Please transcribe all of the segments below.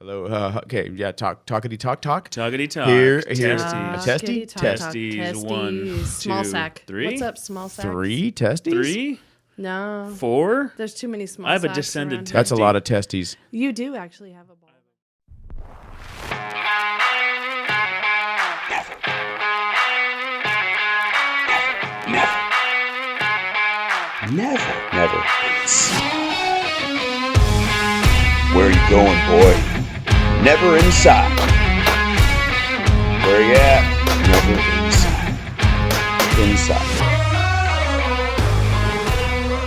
Hello. Okay. Yeah. Talkity talk. Tuggity talk. Here. Testy. Testies. 1, Small 2, sack. 3. What's up, small sack? 3 testes. 3, No. 4. There's too many small I have a sacks descended around test. here. That's a lot of testes. You do actually have a ball. Never. Where you going, boy? Never inside. Where you at? Never inside.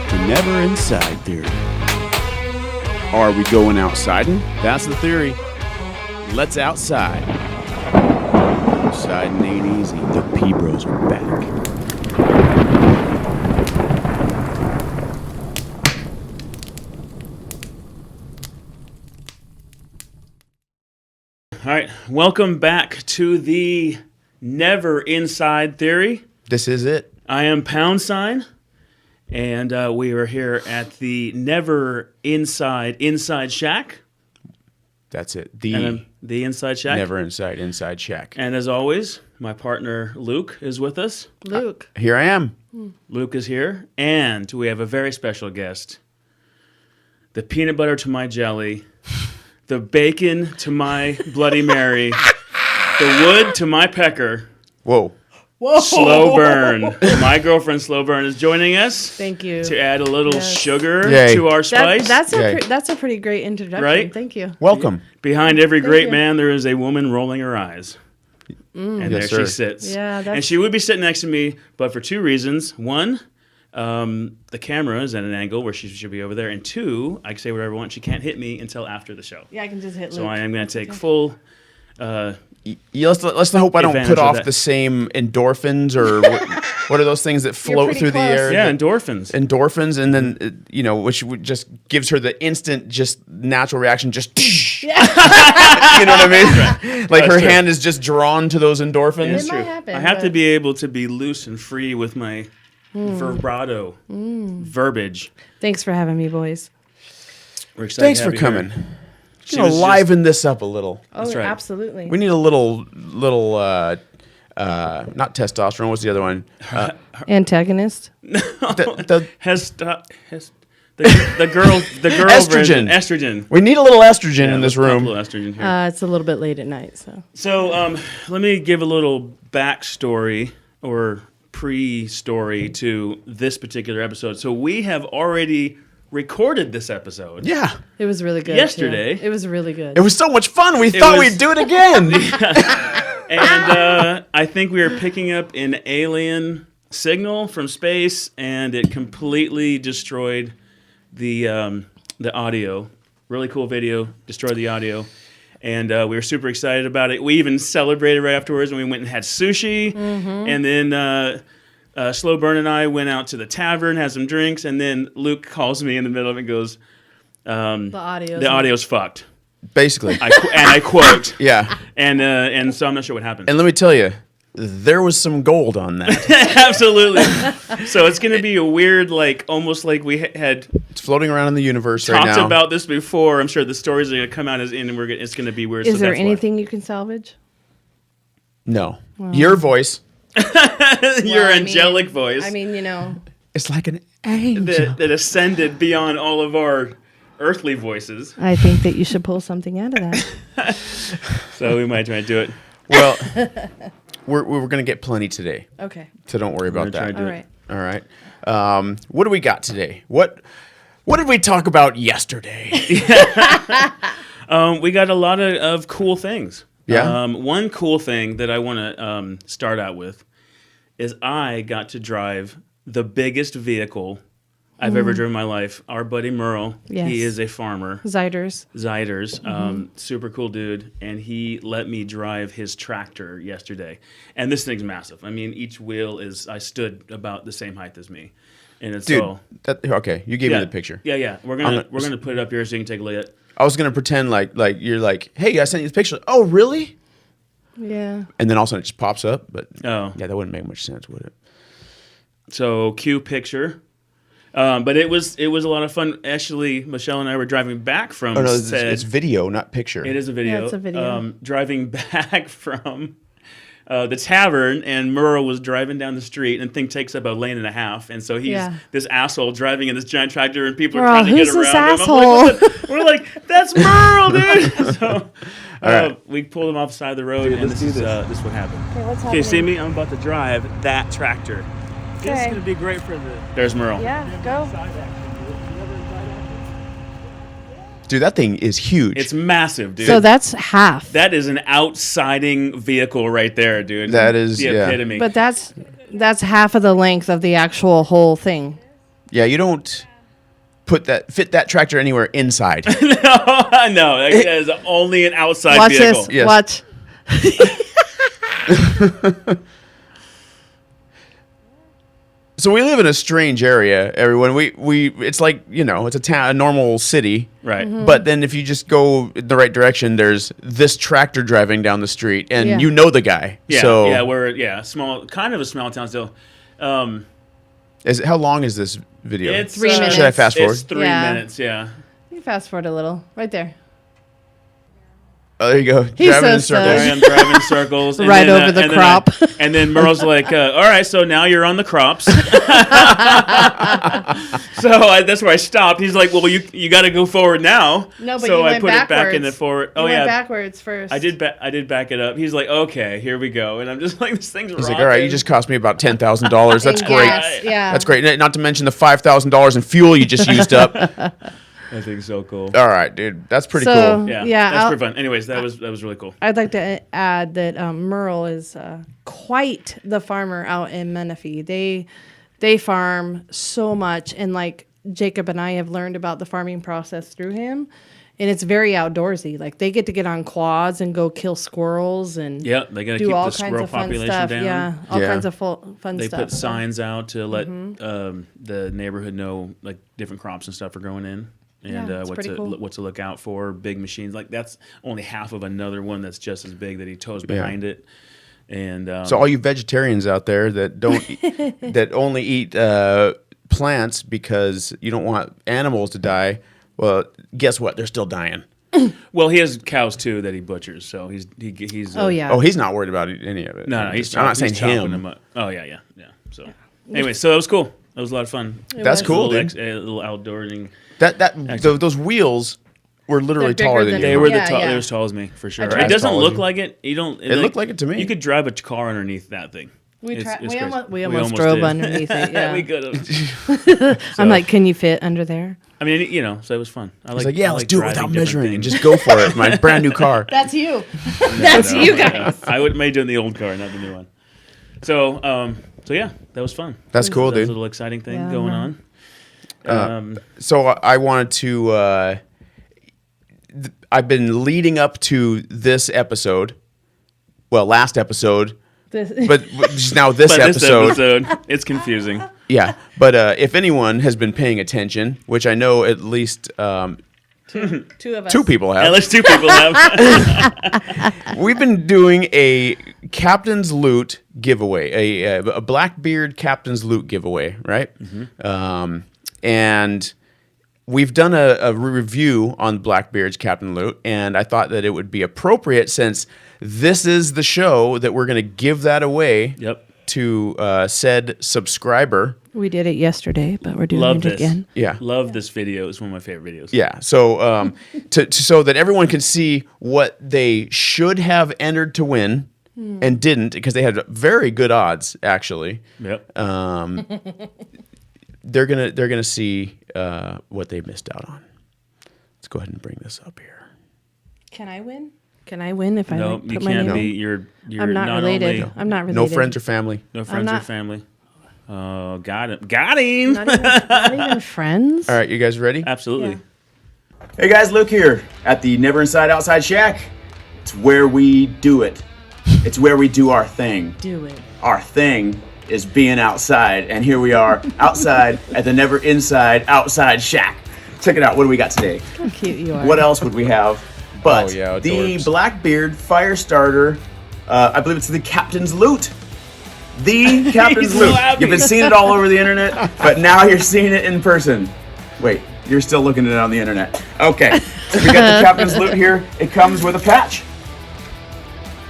The never inside theory. Are we going outsiding? That's the theory. Let's outside. Outside ain't easy. The PBros are back. All right. Welcome back to the Never Inside Theory. This is it. I am Poundsign, and we are here at the Never Inside Shack. That's it. The Inside Shack. Never inside shack. And as always, my partner Luke is with us. Luke. Here I am. Luke is here, and we have a very special guest. The peanut butter to my jelly, the bacon to my Bloody Mary, the wood to my pecker. Whoa. Sloburn. My girlfriend Sloburn is joining us. Thank you. To add a little sugar Yay. to our spice. That's a pretty great introduction. Right? Thank you. Welcome. Behind every great you. man, there is a woman rolling her eyes. And Yes, there sir. she sits. Yeah, and that's- she would be sitting next to me, but for two reasons. One, the camera is at an angle where she should be over there. And two, I can say whatever I want. She can't hit me until after the show. Yeah, I can just hit Luke. So I am going to take full... Let's hope I don't Advantage put of off that. the same endorphins or what are those things that float pretty through the close. air? Yeah, endorphins. Endorphins, and then which just gives her the instant, just natural reaction. Just you know what I mean? Like That's her true. hand is just drawn to those endorphins. It's It true. might happen, I have to but- be able to be loose and free with my vibrato, verbiage. Thanks for having me, boys. We're excited Thanks to for have you here. coming. She You know, was liven this up a little. Oh, right. absolutely. We need a little not testosterone. What's the other one? Antagonist. The The girl Estrogen. Estrogen. we need a little estrogen in Let's this pump room. a little estrogen here. It's a little bit late at night, so. So let me give a little backstory or pre-story to this particular episode. So we have already recorded this episode. Yeah, It was really good. Yesterday. too. It was really good. it was so much fun. We thought was- we'd do it again. And I think we were picking up an alien signal from space, and it completely destroyed the audio. Really cool video, destroyed the audio. And we were super excited about it. We even celebrated right afterwards, and we went and had sushi. And then Sloburn and I went out to the tavern, had some drinks, and then Luke calls me in the middle of it and goes, the audio's fucked. Basically, I quote. yeah. And so I'm not sure what happened. And let me tell you, there was some gold on that. Absolutely. So it's going to be a weird, almost like we had It's floating around in the universe right talked now. about this before. I'm sure the stories are going to come out and it's going to be weird. Is so there that's why. anything you can salvage? No, your voice. Your Well, angelic voice It's like an angel. that ascended beyond all of our earthly voices. I think that you should pull something out of that. So we might try to do it. Well, we're going to get plenty today, Okay. so don't worry about We're gonna that. try to All do right. All right. What do we got today? What did we talk about yesterday? We got a lot of cool things. Yeah? One cool thing that I want to start out with is I got to drive the biggest vehicle I've ever driven in my life. Our buddy Merle, Yes. he is a farmer. Zyders. Zyders, super cool dude, and he let me drive his tractor yesterday. And this thing's massive. I mean, each wheel I stood about the same height as me. And it's Dude, all... okay, you gave me the picture. Yeah. We're gonna put it up here so you can take a look at it. I was going to pretend like you're like, hey, I sent you the picture. Oh, really? Yeah. And then all of a sudden it just pops up. But Oh. yeah, that wouldn't make much sense, would it? So, cue picture. But it was a lot of fun. Actually, Michelle and I were driving back from. Oh no, it's video, not picture. It is a video. Yeah, it's a video. Driving back from the tavern, and Merle was driving down the street, and thing takes up a lane and a half, and so he's this asshole driving in this giant tractor, and people are trying to get who's around this him. asshole? I'm like, we're like, that's Merle, dude. So we pulled him off the side of the road, and this is what happened. Okay, what's Okay, see me? I'm about to drive that tractor. This is Okay. going to be great for the... There's Merle. Yeah, go. Dude, that thing is huge. It's massive, dude. So that's half. That is an outsiding vehicle right there, dude. That is, the yeah. epitome. But that's half of the length of the actual whole thing. Yeah, you don't fit that tractor anywhere inside. no, that is only an outside Watch vehicle. this. Yes. Watch. So we live in a strange area, everyone. We it's like, it's a town, a normal city. Right. Mm-hmm. But then if you just go in the right direction, there's this tractor driving down the street, and Yeah. you know the guy. Yeah, So we're small, kind of a small town still. how long is this video? It's 3 minutes. Should I fast forward? It's 3 Yeah. minutes, yeah. You fast forward a little. Right there. Oh, there you go. He's Driving in so circles. I am driving circles. And Right then, over the and then crop. and then Merle's like, all right, so now you're on the crops. So that's where I stopped. He's like, well, you got to go forward now. No, but so you I went put it back in the backwards. forward. You Oh, went yeah. backwards first. I did back it up. He's like, okay, here we go. And I'm just like, this thing's He's like, all right, you just cost me about $10,000. That's And great. gas, yeah. That's great. Not to mention the $5,000 in fuel you just used up. I think so cool. All right, dude. That's pretty So- cool. Yeah, Yeah, that's I'll- pretty fun. Anyways, that was really cool. I'd like to add that Merle is quite the farmer out in Menifee. They farm so much, and like Jacob and I have learned about the farming process through him, and it's very outdoorsy. Like they get to get on quads and go kill squirrels and Yeah, they got to do keep all the kinds squirrel of fun population stuff. down. Yeah, all Yeah. kinds of fun They stuff. put signs out to let the neighborhood know like different crops and stuff are growing in, and Yeah, it's pretty cool. what to look out for. Big machines like that's only half of another one that's just as big that he tows behind it. And So all you vegetarians out there that don't that only eat plants because you don't want animals to die, well, guess what? They're still dying. well, he has cows too that he butchers, so he's Oh yeah. Oh, he's not worried about any of it. no, he's I'm not saying he's chopping him. them up. Oh yeah. So anyway, so that was cool. That was a lot of fun. That's was. cool, a dude. little outdooring. Those wheels were literally They're bigger taller than than you. They were Yeah, they yeah. were as tall as me for sure. tried- It doesn't As tall as look you. like it. You don't. It looked like it to me. You could drive a car underneath that thing. We It's crazy. almost drove did. underneath it. Yeah. we could have. I'm like, can you fit under there? I mean, so it was fun. He's like, yeah, let's do it without driving different measuring. things. Just go for it. My brand new car. That's you. That's you guys. I would may do it in the old car, not the new one. So, yeah, that was fun. That's cool, That was a dude. little exciting thing Yeah, going man. on. So I wanted to. I've been leading up to this episode. Well, last episode, but just now this But episode. this episode, it's confusing. Yeah, but if anyone has been paying attention, which I know at least Two of us. two people At have, least two people have. we've been doing a Captains Loot giveaway, a Blackbeard Captains Loot giveaway, right? And we've done a review on Blackbeard's Captain Loot, and I thought that it would be appropriate since this is the show that we're going to give that away Yep. to said subscriber. We did it yesterday, but we're doing Love it this. again. Yeah. Love this video. It's one of my favorite videos. Yeah, so so that everyone can see what they should have entered to win and didn't, because they had very good odds actually. Yep. They're gonna see what they missed out on. Let's go ahead and bring this up here. Can I win? Can I win if I No, put you my can't name? be. You're I'm not related. only I'm not related. No friends or family. no friends or not- family. Oh, got him. Got him. Not even friends. All right, you guys ready? Absolutely. Yeah. Hey guys, Luke here at the Never Inside Outside Shack. It's where we do it. It's where we do our thing. Do it. Our thing is being outside, and here we are outside at the Never Inside Outside Shack. Check it out. What do we got today? How cute you are. What else would we have? But Oh, yeah, the adorbs. Blackbeard Firestarter, I believe it's the Captain's Loot. The Captains so Loot. happy. You've been seeing it all over the internet, but now you're seeing it in person. Wait, you're still looking at it on the internet. Okay, so we got the Captains Loot here. It comes with a patch.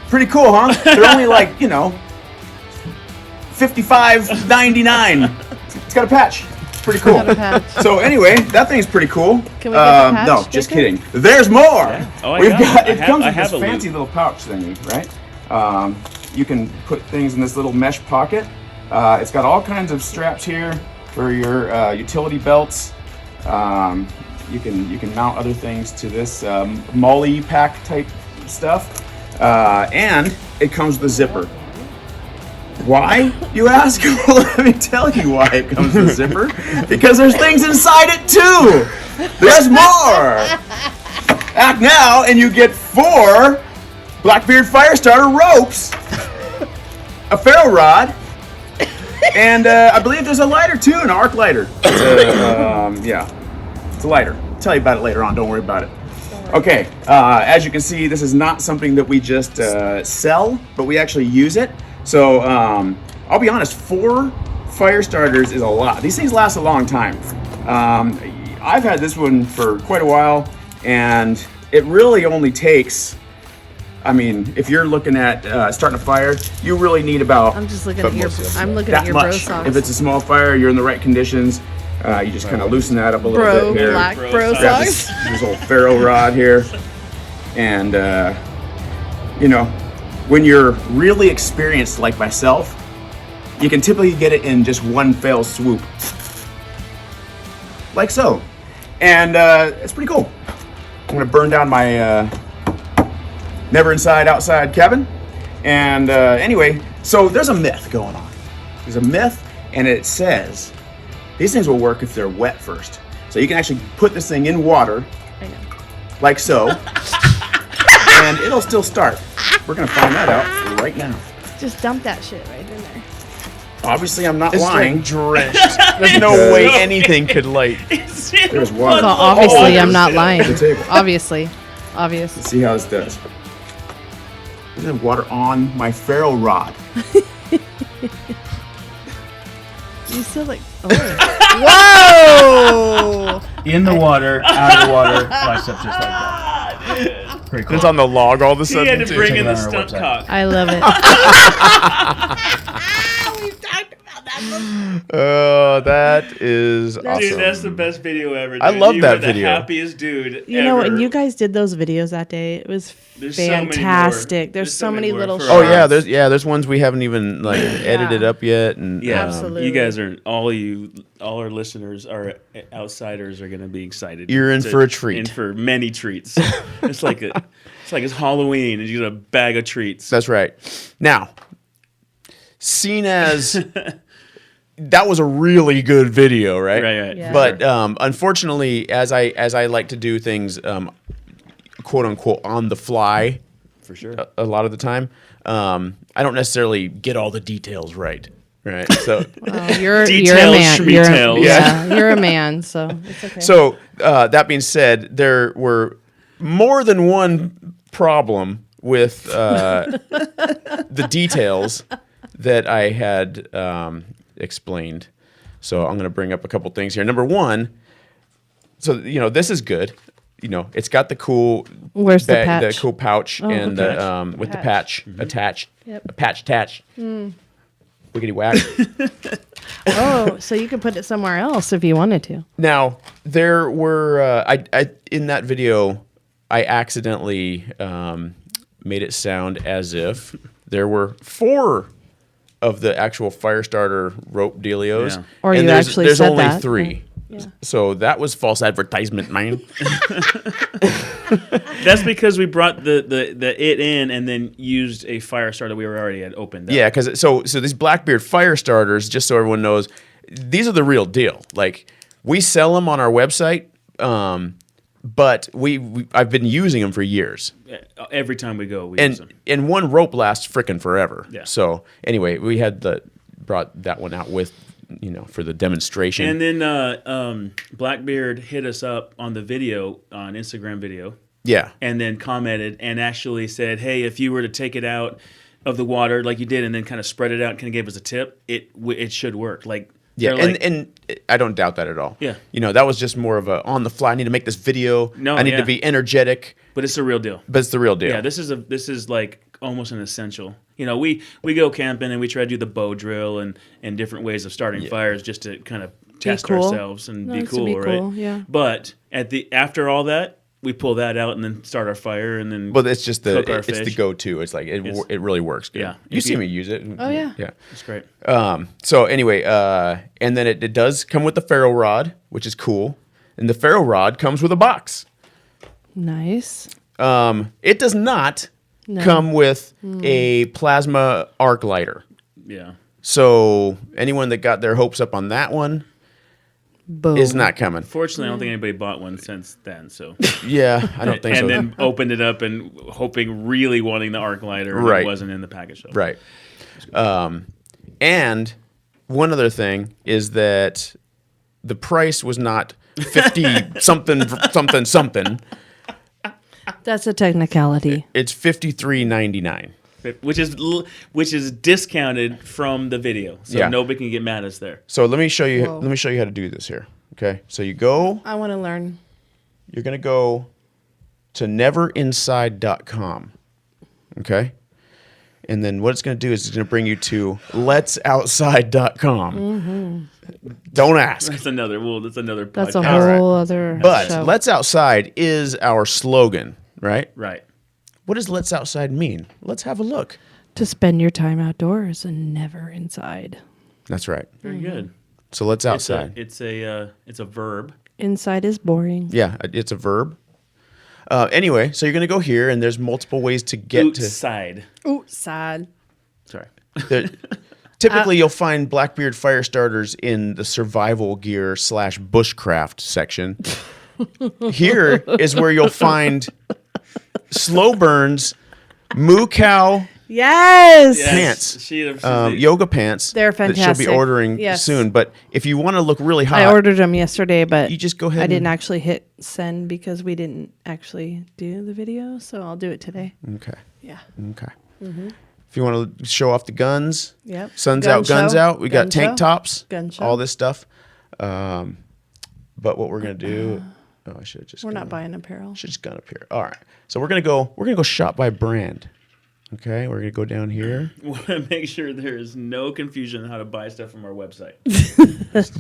Pretty cool, huh? They're only like, $55.99. It's got a patch. It's pretty cool. Got a patch. So anyway, that thing's pretty cool. Can we get the patch, No, just Jacob? kidding. There's more. Yeah. Oh, I got it. It comes I with have this a fancy loot. little pouch thingy, right? You can put things in this little mesh pocket. It's got all kinds of straps here for your utility belts. You can mount other things to this molly pack type stuff, and it comes with a zipper. Why, you ask? Well, let me tell you why it comes with a zipper. Because there's things inside it too. There's more. Act now, and you get 4 Blackbeard Firestarter ropes, a ferro rod, and I believe there's a lighter too, an arc lighter. It's a lighter. I'll tell you about it later on. Don't worry about it. Okay, as you can see, this is not something that we just sell, but we actually use it. So I'll be honest, 4 fire starters is a lot. These things last a long time. I've had this one for quite a while, and it really only takes, if you're looking at starting a fire, you really need about. I'm just looking at your. I'm looking that at your bro much. socks. If it's a small fire, you're in the right conditions. You just kind of loosen that up a little bit here. Black bro Grab socks. this old ferro rod here, and when you're really experienced like myself, you can typically get it in just one fell swoop, like so, and it's pretty cool. I'm gonna burn down my never inside outside cabin, and anyway, so there's a myth going on. There's a myth, and it says these things will work if they're wet first. So you can actually put this thing in water, I know. like so, and it'll still start. We're gonna find that out right now. Just dump that shit right in there. Obviously, I'm not It's lying. like drenched. There's no way anything could light. There's water. So obviously, I'm not At lying. the table. Obviously. Let's see how this does. There's water on my ferro rod. You still like. Oh. Whoa! In the water, out of the water, lights up just like that. Pretty cool. It's on the log all of a He sudden. had to too. bring Check in it the out on our stump website. cock. I love it. Oh, that is awesome. Dude, that's the best video ever. Dude. I love You that were the video. happiest dude You know, ever. and you guys did those videos that day. It was There's so many more. fantastic. There's so many more little for Oh us. yeah, there's ones we haven't even edited up yet, and Yeah, Absolutely. You guys are all our listeners, our outsiders are going to be excited. You're in for a treat. In for many treats. it's like it's Halloween, and you get a bag of treats. that's right. Now, seen as that was a really good video, right? Right. Yeah. But unfortunately, as I like to do things, quote unquote, on the fly, For sure. a lot of the time, I don't necessarily get all the details right. Right. So. Well, you're a Details, man. schmetails. You're a man, so it's okay. So that being said, there were more than one problem with the details that I had explained. So I'm going to bring up a couple things here. Number one, so this is good. It's got the cool Where's the patch? the cool pouch and okay. with the Patch. patch attached, Yep. a patch attached. Wiggity whack. Oh, so you could put it somewhere else if you wanted to. Now there were I in that video I accidentally made it sound as if there were 4 of the actual Firestarter rope dealios, Yeah. Or and you there's, actually there's said only that. 3. Yeah. So that was false advertisement, man. That's because we brought the it in and then used a fire starter we were already had opened up. Yeah, because so these Blackbeard Firestarters, just so everyone knows, these are the real deal. Like we sell them on our website, but I've been using them for years. Every time we go, we use them. And one rope lasts frickin' forever. Yeah. So anyway, we had brought that one out with for the demonstration. And then Blackbeard hit us up on the video, on Instagram video, yeah. and then commented and actually said, hey, if you were to take it out of the water like you did, and then kind of spread it out and kind of gave us a tip, it should work. Like Yeah, they're like, and I don't doubt that at all. Yeah. That was just more of a on the fly. I need to make this video. No, I need yeah. to be energetic. but it's the real deal. But it's the real deal. Yeah, this is like almost an essential. We go camping and we try to do the bow drill and different ways of starting fires just to kind of test cool. ourselves and be Nice to cool, be right? cool, yeah. But after all that, we pull that out and then start our fire and then But it's just cook our it's the fish. go-to. It's like it really works good. Yeah. You see me use it. Oh, yeah. Yeah. It's great. So anyway, and then it does come with the ferro rod, which is cool. And the ferro rod comes with a box. Nice. It does not No. come with a plasma arc lighter. Yeah. So anyone that got their hopes up on that one Boom. is not coming. Fortunately, I don't think anybody bought one since then. So Yeah, I don't think and so. then opened it up and really wanting the arc lighter, and Right. it wasn't in the package. So. Right. And one other thing is that the price was not 50 something. That's a technicality. It's $53.99. Which is discounted from the video, so Yeah. nobody can get mad at us there. So let me show you. Whoa. Let me show you how to do this here. Okay. So you go. I want to learn. You're gonna go to neverinside.com. Okay. And then what it's gonna do is it's gonna bring you to letsoutside.com. Mm-hmm. Don't ask. That's another. Well, that's another. That's a podcast. whole other But show. Let's Outside is our slogan, right? Right. What does Let's Outside mean? Let's have a look. To spend your time outdoors and never inside. That's right. Very good. So Let's Outside. It's a verb. Inside is boring. Yeah, it's a verb. Anyway, so you're going to go here, and there's multiple ways to get Outside. Ooh, sad. Sorry. to. Typically, you'll find Blackbeard Firestarters in the survival gear / bushcraft section. Here is where you'll find Sloburn's moo cow Yes. pants, She's yoga pants. They're That she'll fantastic. be ordering Yes. soon. But if you want to look really hot, I ordered them yesterday, but you just go ahead. I didn't and, actually hit send because we didn't actually do the video, so I'll do it today. Okay. Yeah. Okay. If you want to show off the guns, Yep. sun's Gun out, guns show. out. We Gun got tank show. tops, Gun show. all this stuff. But what we're gonna do? Oh, I should have just. We're not gone- buying apparel. Should just gone up here. All right. So we're gonna go shop by brand. Okay. We're gonna go down here. want to make sure there is no confusion on how to buy stuff from our website.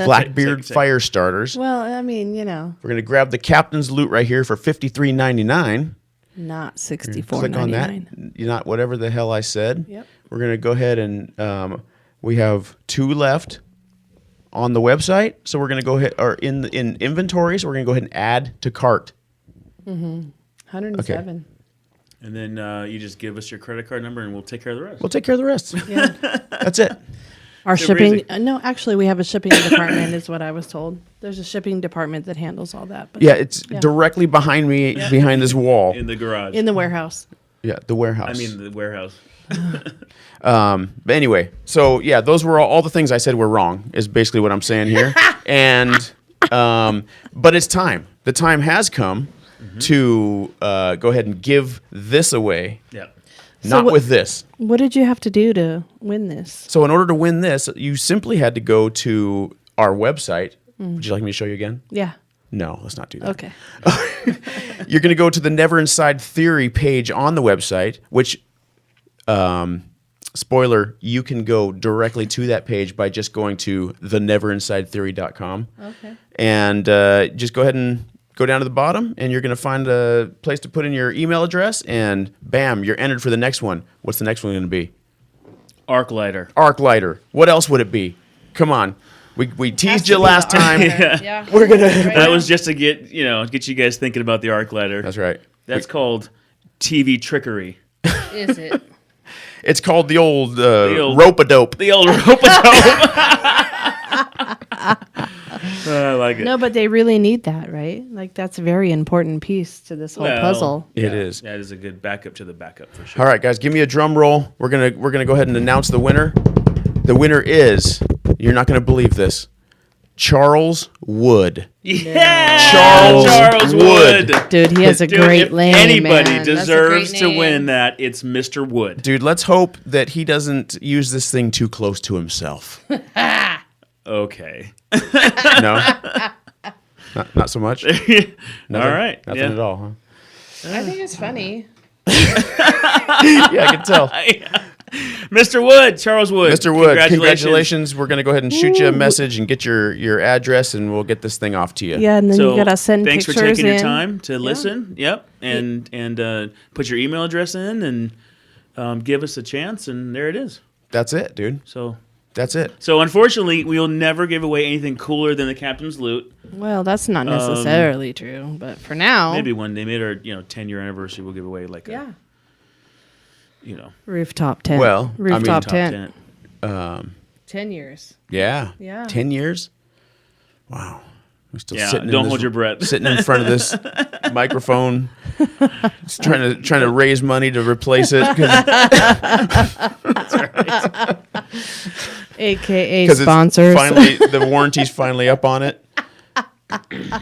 Blackbeard Check. Firestarters. Well, I mean, We're gonna grab the Captain's Loot right here for $53.99. not Click on that. $64.99. You're not whatever the hell I said. Yep. We're gonna go ahead and we have 2 left on the website. So we're gonna go ahead or in inventory. So we're gonna go ahead and add to cart. 107. And then you just give us your credit card number and we'll take care of the rest. We'll take care of the rest. Yeah. That's it. Our Super shipping. easy. No, actually, we have a shipping department, is what I was told. There's a shipping department that handles all that. But Yeah, it's directly behind me, behind this wall. In the garage. in the warehouse. Yeah, the warehouse. I mean, the warehouse. But anyway, so yeah, those were all the things I said were wrong. Is basically what I'm saying here. And but it's time. The time has come to go ahead and give this away. Yeah. Not with this. What did you have to do to win this? So in order to win this, you simply had to go to our website. Would you like me to show you again? Yeah. No, let's not do that. Okay. You're going to go to the Never Inside Theory page on the website, which, spoiler, you can go directly to that page by just going to theneverinsidetheory.com. Okay. And just go ahead and go down to the bottom, and you're going to find a place to put in your email address, and bam, you're entered for the next one. What's the next one going to be? Arc lighter. Arc lighter. What else would it be? Come on. We teased you last time. Yeah. We're going to... That was just to get you guys thinking about the arc lighter. That's right. That's called TV trickery. Is it? It's called the old old- rope-a-dope. The old rope-a-dope. I like it. No, but they really need that, right? Like, that's a very important piece to this whole Well, puzzle. It is. That is a good backup to the backup for sure. All right, guys, give me a drum roll. We're gonna go ahead and announce the winner. The winner is, you're not gonna believe this, Charles Wood. Yeah, Charles Wood. Dude, he has a Dude, great if name. anybody man. That's a deserves great to name. win that, it's Mr. Wood. Dude, let's hope that he doesn't use this thing too close to himself. Okay. No? Not so much? Nothing? All right. Nothing yeah. at all, huh? I think it's funny. Yeah, I can tell. Mr. Wood, Charles Wood. Mr. Wood, congratulations. We're going to go ahead and shoot you a message and get your address, and we'll get this thing off to you. Yeah, and then So you gotta send thanks pictures for taking your in. time to listen. Yep, and put your email address in and give us a chance, and there it is. That's it, dude. So That's it. unfortunately, we'll never give away anything cooler than the Captain's Loot. Well, that's not necessarily true, but for now, Maybe when they made our 10-year anniversary, we'll give away like a rooftop tent. Well, I mean, rooftop top tent. 10 years. Yeah. Yeah. 10 years? Wow. We're still Yeah, sitting don't hold your breath. Sitting in front of this microphone, just trying to raise money to replace it. AKA Because sponsors. finally, the warranty's finally up on it. Right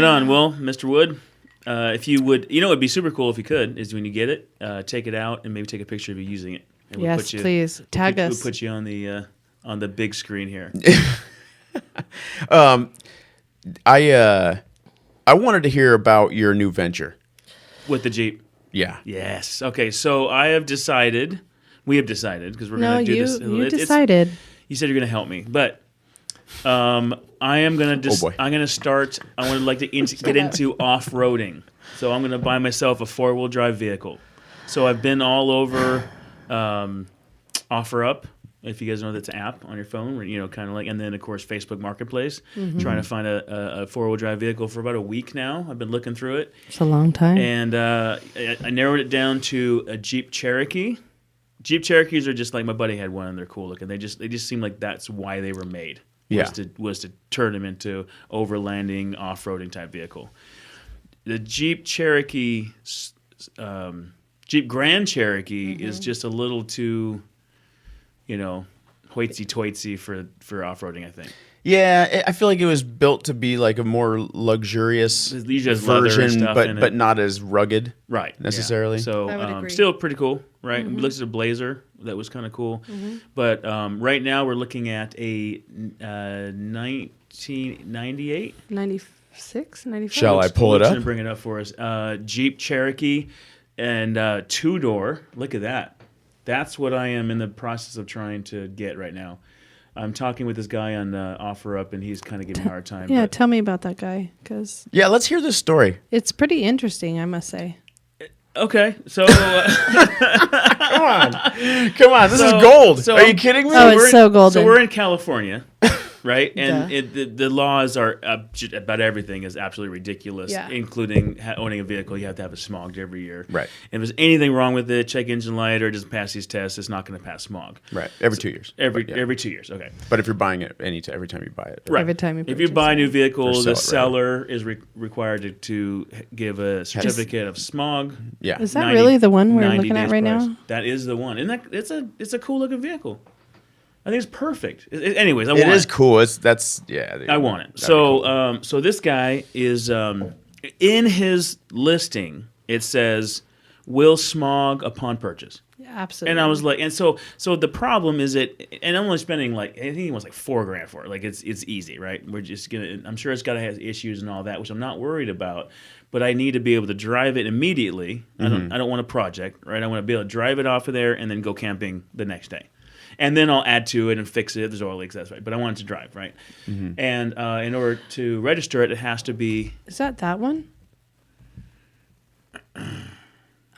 on. Well, Mr. Wood, if you would, it'd be super cool if you could, is when you get it, take it out and maybe take a picture of you using it. And we'll Yes, please. Tag us. We'll put you on the big screen here. I wanted to hear about your new venture. With the Jeep. Yeah. Yes. Okay. So we have decided, because we're No, going to do you this. decided. You said you're going to help me, but I am going to Oh, boy. I'm going to start. I would like to get into off-roading. So I'm going to buy myself a 4-wheel drive vehicle. So I've been all over OfferUp. If you guys know, that's an app on your phone, where, kind of like, and then of course Facebook Marketplace. Trying to find a 4-wheel drive vehicle for about a week now. I've been looking through it, It's a long time. and I narrowed it down to a Jeep Cherokee. Jeep Cherokees are just like, my buddy had one and they're cool looking. They just seem like that's why they were made. Yeah. Was to turn them into overlanding, off-roading type vehicle. The Jeep Cherokee, Jeep Grand Cherokee is just a little too, hoitsy-toitsy for off-roading, I think. Yeah, I feel like it was built to be like a more luxurious These just leather and version, stuff in it. but not as rugged. Right. Necessarily. Yeah. So I would agree. still pretty cool, right? We looked at a Blazer. That was kind of cool. But right now we're looking at a 1998. 96, 95? Shall I pull it Luke's up? gonna bring it up for us. Jeep Cherokee and 2-door. Look at that. That's what I am in the process of trying to get right now. I'm talking with this guy on OfferUp, and he's kind of giving me a hard time. Yeah, but- tell me about that guy, because Yeah, let's hear this story. it's pretty interesting, I must say. Okay, so Come on, this is gold. Are you kidding me? Oh, it's we're in- so golden. So we're in California, right? And Duh. the laws are about everything is absolutely ridiculous, Yeah. including owning a vehicle. You have to have it smogged every year. Right. And if there's anything wrong with it, check engine light, or it doesn't pass these tests, it's not going to pass smog. Right, every 2 years. Every But, yeah. every 2 years. Okay. But if you're buying it every time you buy it. Right. Every time you if you purchase buy a it. new vehicle, Or sell the it, rather. seller is required to give a certificate of smog. Yeah. Is that really the one we're 90 looking at days right price. now? That is the one. And it's a cool looking vehicle. I think it's perfect. Anyways, I It want is it. cool. I want I want it. So, so this guy is in his listing. It says, "Will smog upon purchase." Yeah, absolutely. And I was like, and so the problem is and I'm only spending I think he wants like $4,000 for it. Like it's easy, right? We're just I'm sure it's got to have issues and all that, which I'm not worried about. But I need to be able to drive it immediately. I don't want a project, right? I want to be able to drive it off of there and then go camping the next day. And then I'll add to it and fix it if there's oil leaks, that's right. But I want it to drive, right? And in order to register it, it has to be... Is that one?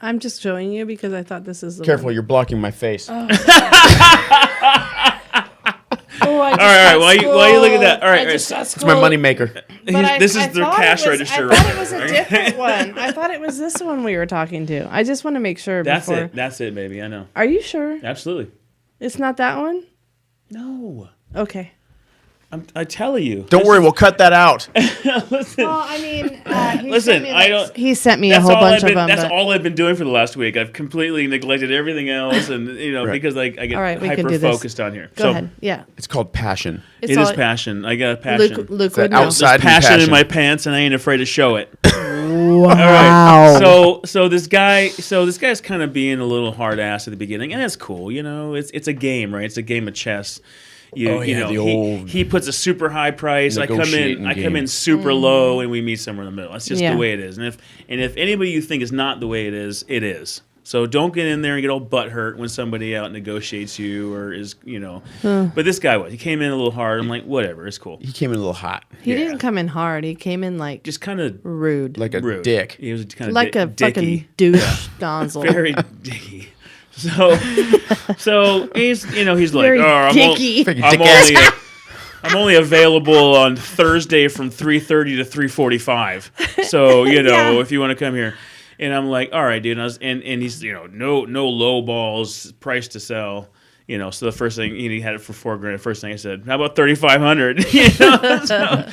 I'm just showing you because I thought this is the Careful, one. you're blocking my face. Oh, I All right, why you look at that? All right, just got It's my money maker. this is their cash register. I thought it was a different one. I thought it was this one we were talking to. I just want to make sure That's before. it. That's it, baby. I know. Are you sure? Absolutely. It's not that one? No. Okay. I tell you. Don't worry, we'll cut that out. Listen, Well, I mean, listen. I don't. He sent me a whole bunch of them. That's but- all I've been doing for the last week. I've completely neglected everything else, and Right. because I get All right, we can hyper do this. focused on here. Go ahead. Yeah. It's called passion. It's It is all- passion. I got a passion. Luke that would know. outside- There's passion in passion. my pants, and I ain't afraid to show it. Wow. All right. So this guy's kind of being a little hard ass at the beginning, and that's cool. You know, it's a game, right? It's a game of chess. You know, the old he puts a super high price. I come negotiating in game. super low, and we meet somewhere in the middle. That's just Yeah. the way it is. And if anybody you think is not the way it is, it is. So don't get in there and get all butthurt when somebody out negotiates you or is, you know. But this guy he came in a little hard. I'm like, whatever, it's cool. He came in a little hot, He Yeah. didn't come in hard. He came in like Just kind of rude. like a rude. dick. He was kind of Like a dicky. fucking douche nozzle. Very dicky. So he's like, Very dicky. Freaking I'm dick ass. only I'm only available on Thursday from 3:30 to 3:45. So Yeah. if you want to come here, and I'm like, all right, dude. And he's no low balls, price to sell. So the first thing he had it for $4,000. First thing I said, how about 3,500? So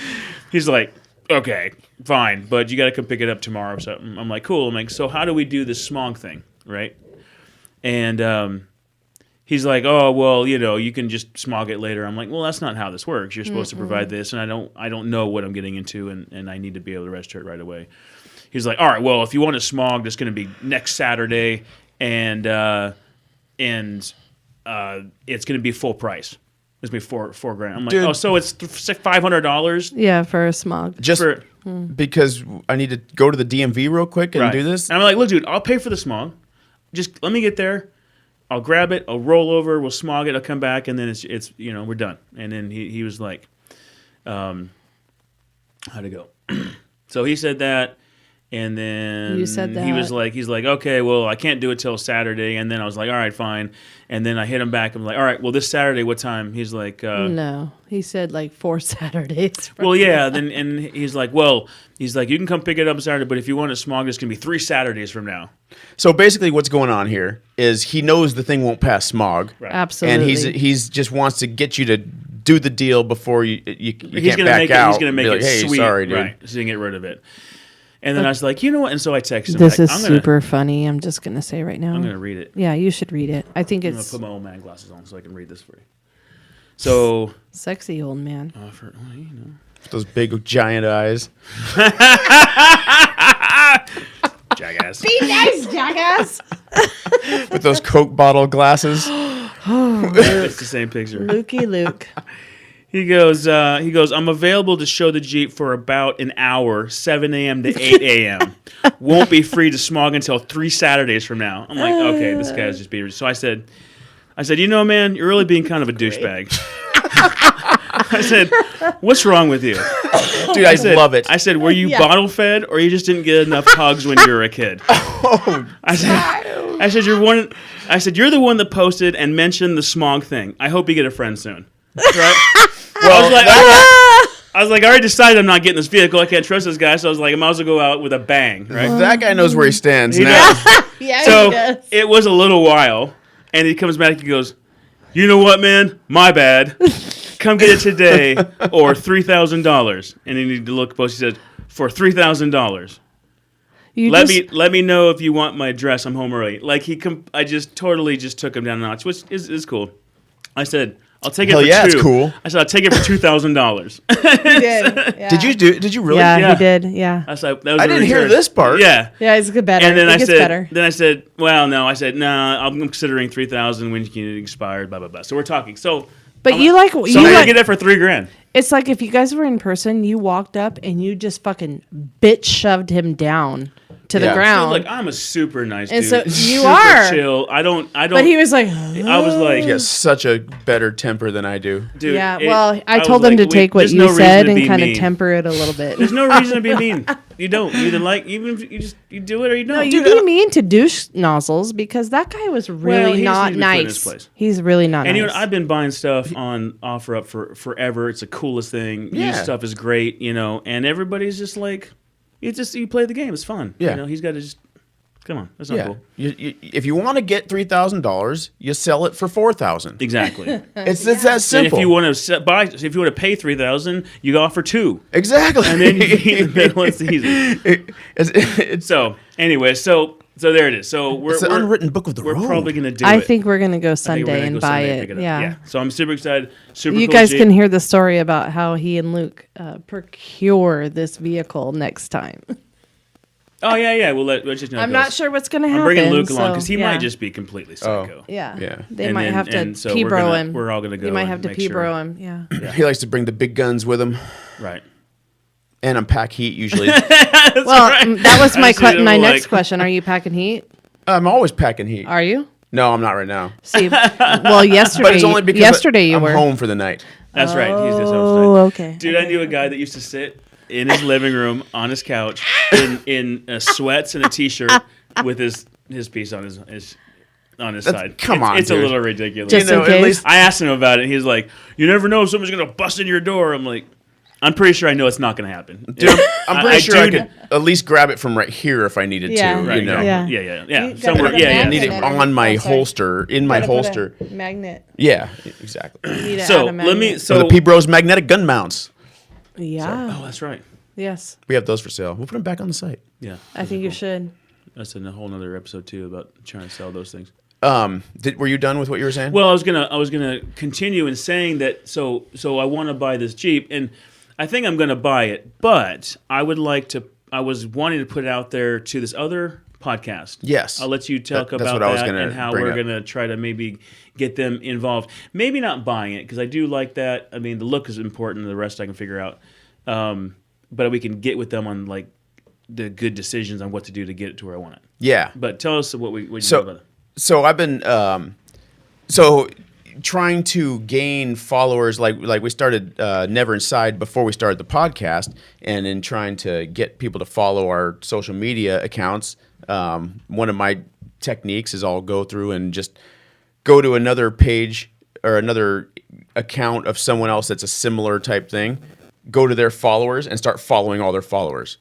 he's like, okay, fine, but you got to come pick it up tomorrow or something. I'm like, cool. I'm like, so how do we do this smog thing, right? And he's like, oh, well, you can just smog it later. I'm like, well, that's not how this works. You're supposed to provide this, and I don't know what I'm getting into, and I need to be able to register it right away. He's like, all right, well, if you want it smogged, it's going to be next Saturday, and it's going to be full price. It's going to be $4,000. I'm like, Dude. oh, so it's $500? Yeah, for a smog. Just For- because I need to go to the DMV real quick and Right. do this. And I'm like, look, dude, I'll pay for the smog. Just let me get there. I'll grab it. I'll roll over. We'll smog it. I'll come back, and then it's we're done. And then he was like, how'd it go? So he said that, and then You said he's that. like, okay, well, I can't do it till Saturday. And then I was like, all right, fine. And then I hit him back. I'm like, all right, well, this Saturday, what time? He's like, No, he said like 4 Saturdays. well, yeah. Then and he's like, you can come pick it up Saturday, but if you want to smog, it's gonna be 3 Saturdays from now. So basically, what's going on here is he knows the thing won't pass smog, Right. Absolutely. and he's just wants to get you to do the deal before you He's can't gonna back make out. it. He's gonna make Be it like, hey, sweet, sorry, dude. right? So you can get rid of it. And then I was like, you know what? And so I texted him. This like, is I'm gonna, super funny. I'm just gonna say right now. I'm gonna read it. Yeah, you should read it. I think I'm gonna it's put my old man glasses on so I can read this for you. So, sexy, old man. Those big giant eyes. jackass. Be nice, jackass. With those Coke bottle glasses. It's the same picture. Lukey Luke. He goes, I'm available to show the Jeep for about an hour, 7 a.m. to 8 a.m. Won't be free to smog until 3 Saturdays from now. I'm like, okay, this guy's just being... So I said, man, you're really being kind of a douchebag. I said, what's wrong with you? Dude, I said, love it. I said, were you Yeah. bottle fed or you just didn't get enough hugs when you were a kid? I said, you're the one that posted and mentioned the smog thing. I hope you get a friend soon. Right? Well, I was like, I already decided I'm not getting this vehicle. I can't trust this guy. So I was like, I might as well go out with a bang, right? That guy knows where he stands He now. does. Yeah, So he does. it was a little while, and he comes back. He goes, "You know what, man? My bad. Come get it today, or $3,000." And he needed to look post. He said, "For $3,000, You let just- me know if you want my address. I'm home early." Like I just totally just took him down a notch, which is cool. I said, "I'll take it Hell for yeah, two." it's cool. I said, "I'll take it for $2,000." He did. Yeah. Did you really? Yeah, Yeah. he did. Yeah. I said, that was I a didn't hear return. this part. Yeah. Yeah, it's good better. And then it I gets said, better. well, no. I said, nah, I'm considering 3,000 when you expired, blah blah blah. So we're talking. So, But you like so you I'm gonna like get it for $3,000. it's like if you guys were in person, you walked up and you just fucking bitch shoved him down to the Yeah. ground. Dude, like I'm a super nice And dude. so you Super are. chill. I don't. but he was like, I was like, He has such a better temper than I do. dude. yeah. it- Well, I was told him like, to take what there's you no reason said to and be kind of mean. temper it a little bit. There's no reason to be mean. You don't. You either even if you do it or you don't. No, you be mean to douche nozzles because that guy was really he just not needs to be put in his nice. place. He's really not And nice. you know, I've been buying stuff on OfferUp for forever. It's the coolest thing. Yeah. Used stuff is great, and everybody's just like, you play the game. It's fun. Yeah. He's got to just Come on, that's not Yeah. cool. If you want to get $3,000, you sell it for $4,000. Exactly. It's that And simple. if you want to pay $3,000, you go offer $2,000, exactly. and then you eat the middle. It's easy. It's So anyway, so there it is. So we're the unwritten book of the we're road. probably gonna do it. I think we're gonna go I think we're Sunday gonna and go buy Sunday and it. pick up. Yeah. So I'm super excited. Super You cool guys Jeep. can hear the story about how he and Luke procure this vehicle next time. Oh yeah. We'll just know. how it I'm not goes. sure what's gonna happen. I'm bringing Luke along so, because he yeah. might just be completely psycho. Yeah. Yeah. They And might then- have to and so P-bro him. we're all gonna go. You might and have to make P-bro sure. him. Yeah. He likes to bring the big guns with him Right. and unpack heat usually. Well, that was I see them my like- next question. Are you packing heat? I'm always packing heat. Are you? No, I'm not right now. See, well, yesterday. But it's only because yesterday you I'm were home for the night. That's right. He's this Oh, okay. Dude, I knew a guy that used to sit in his living room on his couch in sweats and a t-shirt with his piece on his side. come on, it's dude. a little ridiculous. Just in at case. least I asked him about it. He's like, "You never know if someone's gonna bust in your door." I'm like, "I'm pretty sure I know it's not gonna happen." Dude, I'm pretty sure I do- could at least grab it from right here if I needed Yeah. to. Right, You know, Yeah. yeah. You gotta Somewhere, put a yeah. I magnet need it in on my Oh, sorry. holster, in my Gotta put a holster. Magnet. Yeah, exactly. You need to So add a let me. magnet. So the P-Bros magnetic gun mounts. Yeah. Oh, that's right. Yes. We have those for sale. We'll put them back on the site. Yeah, I think you should. that's a whole other episode too about trying to sell those things. Were you done with what you were saying? Well, I was gonna continue in saying that. So I want to buy this Jeep, and I think I'm gonna buy it. But I would like to. I was wanting to put it out there to this other podcast. Yes. I'll let you talk That's about what I was that gonna and how bring we're up. gonna try to maybe get them involved. Maybe not buying it because I do like that. I mean, the look is important. The rest I can figure out. But we can get with them on like the good decisions on what to do to get it to where I want it. Yeah. But tell us what you know So, about it. so I've been trying to gain followers. Like we started Never Inside before we started the podcast, and in trying to get people to follow our social media accounts. One of my techniques is I'll go through and just go to another page or another account of someone else that's a similar type thing, go to their followers and start following all their followers.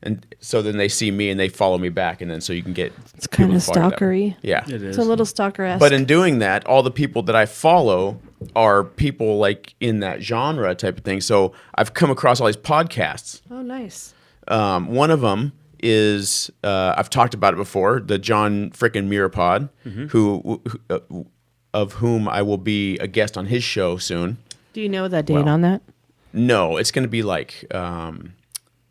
And so then they see me and they follow me back, and then so you can get It's kind people of to follow you that way. stalkery. Yeah. It is. It's a little stalker-esque. But in doing that, all the people that I follow are people like in that genre type of thing. So I've come across all these podcasts. Oh, nice. One of them is I've talked about it before, the John frickin' Mirapod, of whom I will be a guest on his show soon. Do you know the date on that? No, it's going to be like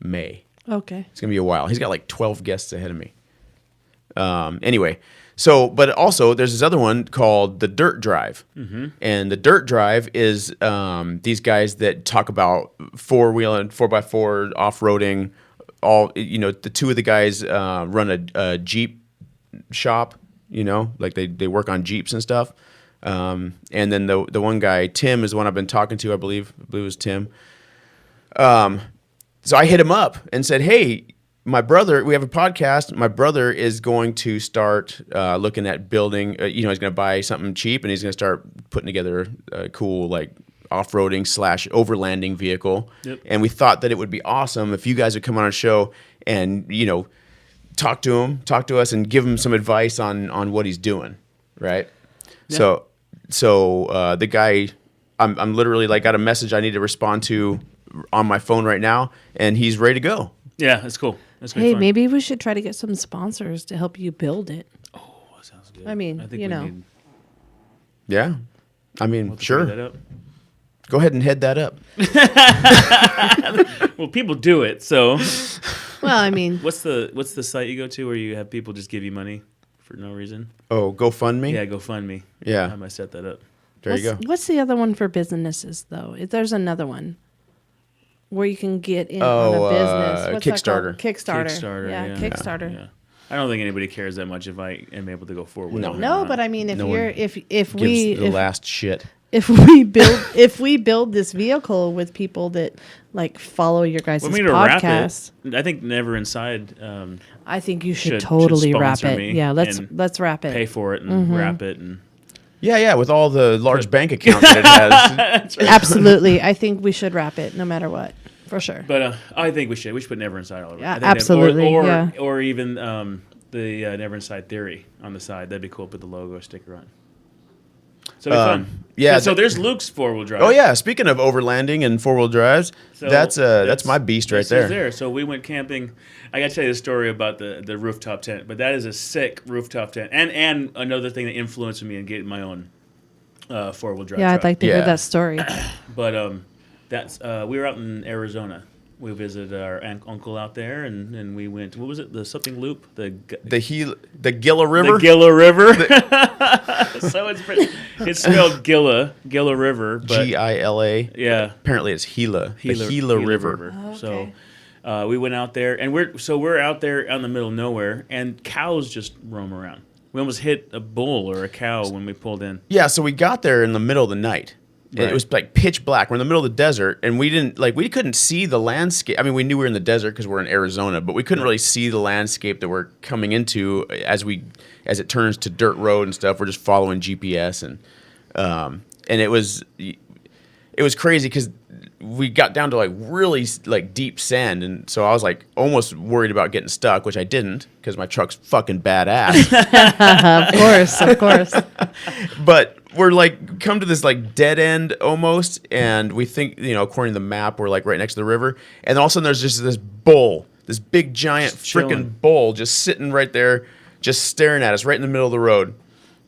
May. Okay. It's going to be a while. He's got like 12 guests ahead of me. Anyway, so, but also there's this other one called The Dirt Drive. Mm-hmm. And The Dirt Drive is these guys that talk about four-wheel and 4x4 off-roading. All, you know, the two of the guys run a Jeep shop, you know, like they work on Jeeps and stuff. And then the one guy, Tim, is the one I've been talking to, I believe it was Tim. So I hit him up and said, hey, my brother, we have a podcast. My brother is going to start looking at building, he's going to buy something cheap and he's going to start putting together a cool, like, off-roading / overlanding vehicle. Yep. And we thought that it would be awesome if you guys would come on our show and, you know, talk to us and give him some advice on what he's doing, right? Yeah. So the guy, I'm literally like got a message I need to respond to on my phone right now, and he's ready to go. Yeah, that's cool. That's Hey, fun. maybe we should try to get some sponsors to help you build it. Oh, that sounds good. I mean, think you we know. need- Yeah, I mean, we'll have to sure. figure that out. Go ahead and head that up. Well, people do it. So, Well, I mean, what's the site you go to where you have people just give you money for no reason? Oh, GoFundMe. Yeah, GoFundMe. Yeah. I might set that up. There you go. what's the other one for businesses, though? There's another one where you can get in on a business. What's that Kickstarter. called? Kickstarter. Kickstarter. Yeah, Kickstarter. Yeah. I don't think anybody cares that much if I am able to go forward. with it or No, not. but I mean, if No you're one if Gives we the last shit. if we build this vehicle with people that like follow your guys' Want me to wrap podcast, it? I think Never Inside I think you should should totally wrap sponsor it. me Yeah, let's and wrap it. pay for it and Mm-hmm. wrap it and. Yeah, with all the large bank accounts that it has. Absolutely, I think we should wrap it no matter what, for sure. But I think we should. We should put Never Inside all over. Yeah, I think that- absolutely, Or yeah. or even the Never Inside Theory on the side. That'd be cool. Put the logo sticker on. So it'd be fun. Yeah. So there's Luke's 4-wheel drive. Oh yeah. Speaking of overlanding and 4-wheel drives, So that's my beast right this is there. So we went camping. I got to tell you the story about the rooftop tent, but that is a sick rooftop tent. And another thing that influenced me in getting my own 4-wheel drive. Yeah, truck. I'd like to hear Yeah. that story. But that's we were out in Arizona. We visited our uncle out there, and we went. What was it? The something loop. The Gila River. The Gila River. So it's spelled Gila River. But Gila. yeah, Apparently it's Gila. The Gila River. Oh, So okay. we went out there, and we're out there out in the middle of nowhere, and cows just roam around. We almost hit a bull or a cow when we pulled in. Yeah, so we got there in the middle of the night. Right. It was like pitch black. We're in the middle of the desert, and we couldn't see the landscape. I mean, we knew we were in the desert because we're in Arizona, but we couldn't really see the landscape that we're coming into as it turns to dirt road and stuff. We're just following GPS, and it was crazy because we got down to like really like deep sand, and so I was like almost worried about getting stuck, which I didn't because my truck's fucking badass. Of course. But we're like come to this like dead end almost, and we think, according to the map, we're like right next to the river, and all of a sudden there's just this bull, this big giant Just chilling. freaking bull just sitting right there, just staring at us right in the middle of the road,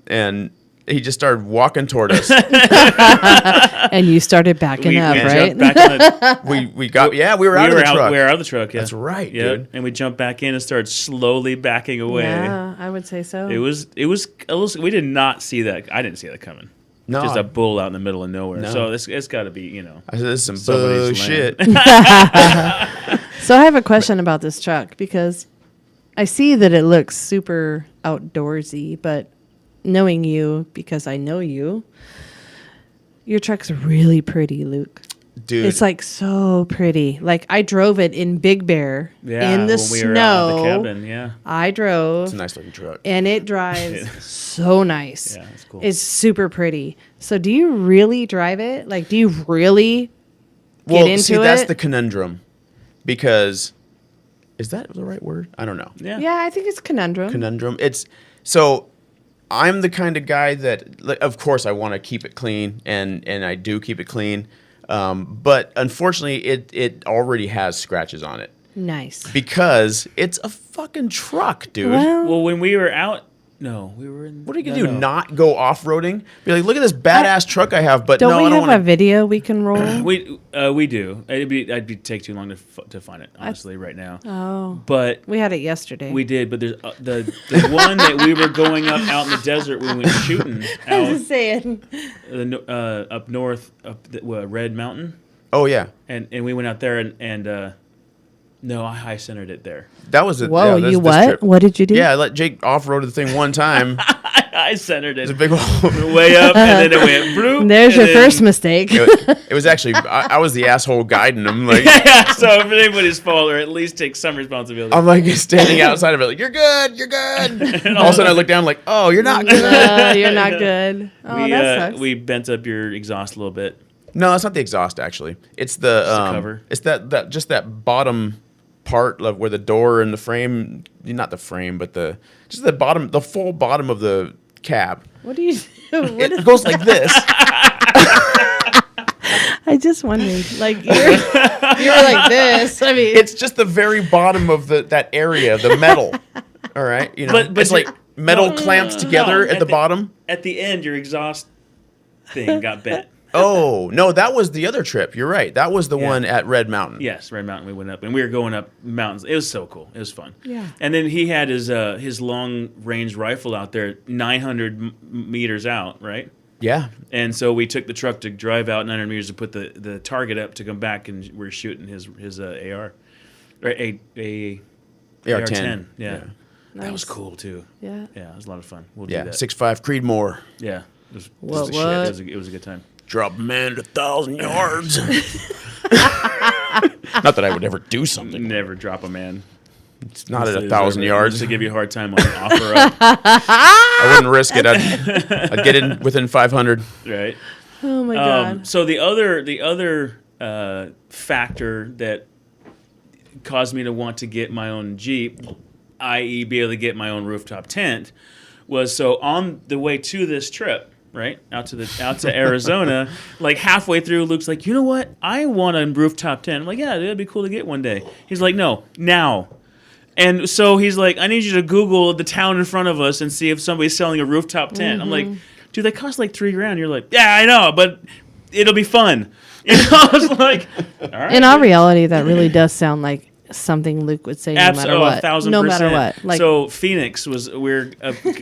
and he just started walking toward us. And you started backing up, right? jumped back on the, we were out of the truck. We were out of the truck. Yeah. That's right, Yep. dude. And we jumped back in and started slowly backing away. Yeah, I would say so. It was a little, we did not see that. I didn't see that coming. No. Just a bull out in the middle of nowhere. No. So it's got to be, I said, this is some somebody's bullshit. So I have a question about this truck because I see that it looks super outdoorsy, but knowing you, because I know you, your truck's really pretty, Luke. Dude. It's like so pretty. Like I drove it in Big Bear in the when we were out at the snow. cabin, yeah. I drove, It's a nice looking truck. and it drives so nice. Yeah, it's cool. It's super pretty. So do you really drive it? Like, do you really get into see, it? that's the conundrum, because is that the right word? I don't know. Yeah. Yeah, I think it's conundrum. Conundrum. It's so I'm the kind of guy that, like, of course, I want to keep it clean, and I do keep it clean, but unfortunately, it already has scratches on it Nice. because it's a fucking truck, dude. Well, when we were out, we were in. What are you gonna do? Not go off roading? Be like, look at this badass truck I have, but Don't no, we I don't have want a video we can roll? We do. I'd be take too long to find it, honestly, right now. Oh, But we had it yesterday. we did. But there's the one that we were going up out in the desert. We went shooting out saying. up north, up the Red Mountain, Oh yeah, and we went out there and no, I high centered it there. that was it. Whoa, yeah, you this what? trip. What did you do? Yeah, I let Jake off road the thing one time. I centered it It's a big hole. way up, and then it went bloop. There's and your then- first mistake. It was actually I was the asshole guiding him. Like Yeah, so if anybody's fault, or at least take some responsibility. I'm like standing outside of it, like you're good. And all of a sudden I look down, like, oh, you're not good. No, you're not good. Oh, that sucks. we bent up your exhaust a little bit. No, that's not the exhaust. Actually, it's the cover? It's that just that bottom part of where the door and the frame, not the frame, but the full bottom of the cab. What do you do? It goes like this. I just wondered. Like, you're like this. I mean, It's just the very bottom of that area, the metal. All right, But it's like you're- metal no, clamped together at the bottom. At the end, your exhaust thing got bent. Oh no, that was the other trip. You're right. That was the Yeah. one at Red Mountain. Yes, Red Mountain. We went up, and we were going up mountains. It was so cool. It was fun. Yeah. And then he had his long range rifle out there, 900 meters out, right? Yeah. And so we took the truck to drive out 900 meters to put the target up to come back, and we're shooting his AR, or a AR-10. Yeah. That was Nice. cool too. yeah. Yeah, it was a lot of fun. We'll Yeah. do that. 6.5 Creedmoor. Yeah. It was, What, it what? was it was a good time. Drop a man to 1,000 yards. Not that I would ever do something. Never drop a man. It's not at Just 1,000 to- yards. just to give you a hard time on offer up, I wouldn't risk it. I'd get in within 500. right? Oh my god. So the other factor that caused me to want to get my own Jeep, i.e., be able to get my own rooftop tent, was so on the way to this trip. Right out to Arizona, like halfway through, Luke's like, you know what? I want a rooftop tent. I'm like, yeah, that'd be cool to get one day. He's like, no, now. And so he's like, I need you to Google the town in front of us and see if somebody's selling a rooftop tent. I'm like, dude, they cost like $3,000. You're like, yeah, I know, but it'll be fun. You know, I was like, all right. In all reality, that really does sound like something Luke would say no matter what. 1,000%. No matter what. Like, so Phoenix we're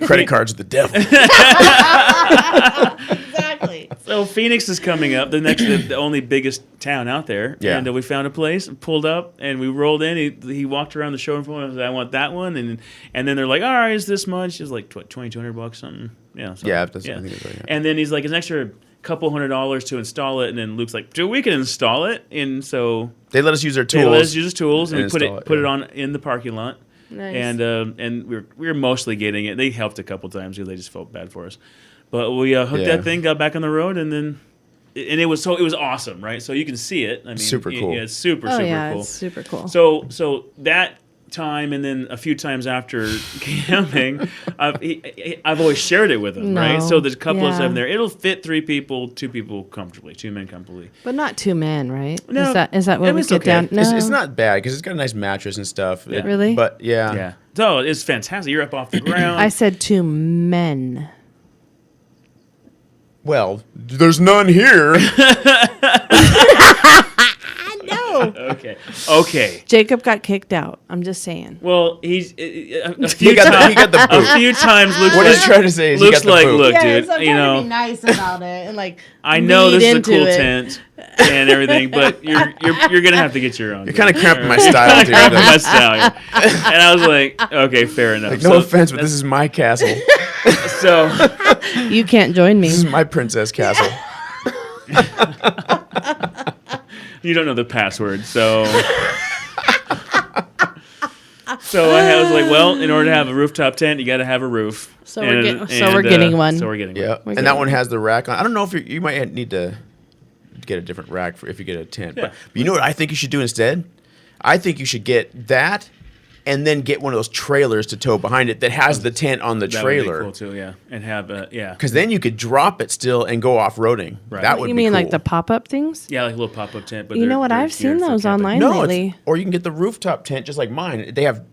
Credit cards are the devil. exactly. So Phoenix is coming up, the only biggest town out there. Yeah. And we found a place, pulled up, and we rolled in. He walked around the showroom for us. I want that one, and then they're like, all right, is this much? It's like $2,200 something. Yeah. Something. Yeah, that's, I think it's right, yeah. And then he's like, it's an extra couple $100 to install it, and then Luke's like, dude, we can install it. And so They let us use their tools. they let us use his tools, and we put install it on in the parking lot. Nice. And we were mostly getting it. They helped a couple times because they just felt bad for us. But we hooked that thing, got back on the road, and it was awesome, right? So you can see it. I mean, super cool. Yeah, it's super cool. It's super cool. So that time, and then a few times after camping, I've always shared it with them, right? So there's a couple of them there. It'll fit 3 people, 2 people comfortably, 2 men comfortably. But not 2 men, right? No, is that what we get down? No, It's not bad because it's got a nice mattress and stuff. Yeah. Really? But yeah. Yeah. So it's fantastic. You're up off the ground. I said 2 men. Well, there's none here. Okay. Jacob got kicked out. I'm just saying. Well, he's a he got the boot. A few times, Luke's What like, he's trying to say is he Luke's got the like, boot. look, Yes, dude, I'm you trying know, to be nice about it and like. I know lead this is a into cool it. tent and everything, but you're gonna have to get your own. You're kind of cramping my style, dude. Cramping my style, yeah. And I was like, okay, fair enough. Like, no offense, but this is my castle. So You can't join me. This is my princess castle. you don't know the password, so. So I was like, well, in order to have a rooftop tent, you got to have a roof. So we're getting one. So we're getting Yeah, one. and that one has the rack on. I don't know if you might need to get a different rack if you get a tent. Yeah. But you know what I think you should do instead? I think you should get that, and then get one of those trailers to tow behind it that has the tent on the That trailer. would be cool too, yeah, and have yeah. Because then you could drop it still and go off roading. Right. That would You be mean cool. like the pop-up things? Yeah, like a little pop-up tent. But You know what? they're I've seen geared for those camping. online No, lately. or you can get the rooftop tent just like mine. They have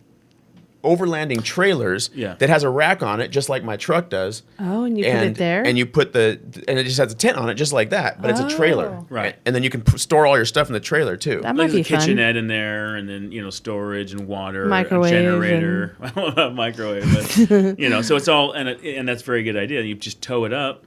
overlanding trailers Yeah. that has a rack on it, just like my truck does. Oh, and you put it there? And you put and it just has a tent on it, just like that, but it's a trailer. Oh. Right. And then you can store all your stuff in the trailer too. That might There's a be fun. kitchenette in there, and then storage and water, Microwave a generator, microwave. But, so it's all and that's a very good idea. You just tow it up,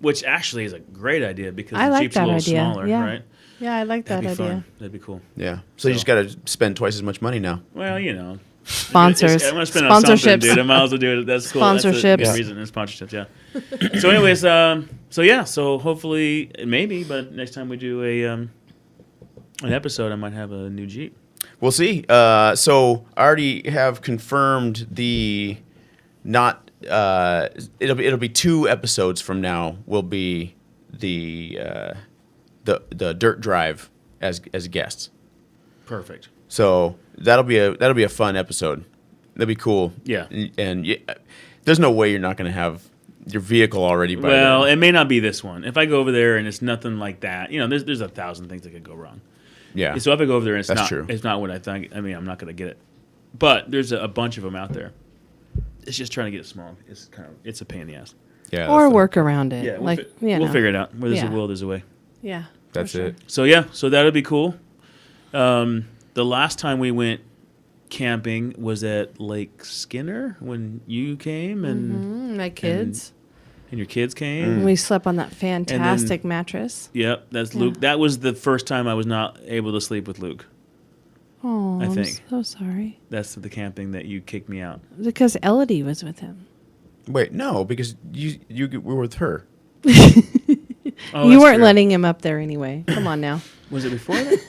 which actually is a great idea because I the like Jeep's a that little idea. smaller, Yeah. right? Yeah, I like that That'd be idea. fun. That'd be cool. Yeah. So you just got to spend twice as much money now. Well, Sponsors. I'm gonna spend on something, Sponsorships. dude. I might as well do it. That's cool. Sponsorships. That's the reason. It's sponsorships. Yeah. So, anyways, so hopefully, maybe, but next time we do an episode, I might have a new Jeep. We'll see. So I already have confirmed it'll be 2 episodes from now will be the dirt drive as guests. Perfect. So that'll be a fun episode. That'd be cool. Yeah. And there's no way you're not going to have your vehicle already. Well, then. it may not be this one. If I go over there and it's nothing like that, there's 1,000 things that could go wrong. Yeah. So if I go over there and That's true. it's not what I think. I mean, I'm not going to get it. But there's a bunch of them out there. It's just trying to get it small. It's a pain in the ass. Yeah. Or that's work around it. Yeah, like, we'll figure it out. Where there's Yeah. a will, there's a way. Yeah. That's for sure. it. So yeah, so that'll be cool. The last time we went camping was at Lake Skinner when you came and My kids. and your kids came. We slept on that fantastic mattress. Yep, that's Yeah. Luke. That was the first time I was not able to sleep with Luke. Oh, I I'm think. so sorry. That's the camping that you kicked me out. Because Elodie was with him. Wait, no, because you were with her. Oh, You that's weren't true. letting him up there anyway. Come on now. Was it before that?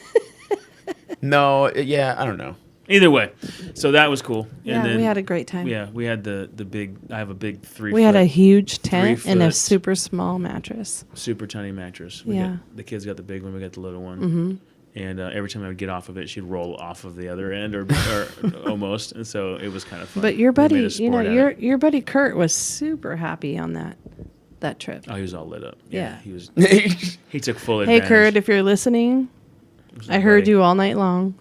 No, yeah, I don't know. Either way, so that was cool. Yeah, and then, we had a great time. Yeah, we had the big. I have a big 3 We foot, had a huge tent and a 3 foot. super small mattress. super tiny mattress. Yeah. The kids got the big one. We got the little one. And every time I would get off of it, she'd roll off of the other end, or almost. And so it was kind of fun. But your We made buddy, a sport out of it. your buddy Kurt was super happy on that trip. Oh, he was all lit up. Yeah. He was. Hey, He took full Hey advantage. Kurt, if you're listening, I heard buddy. you all night long.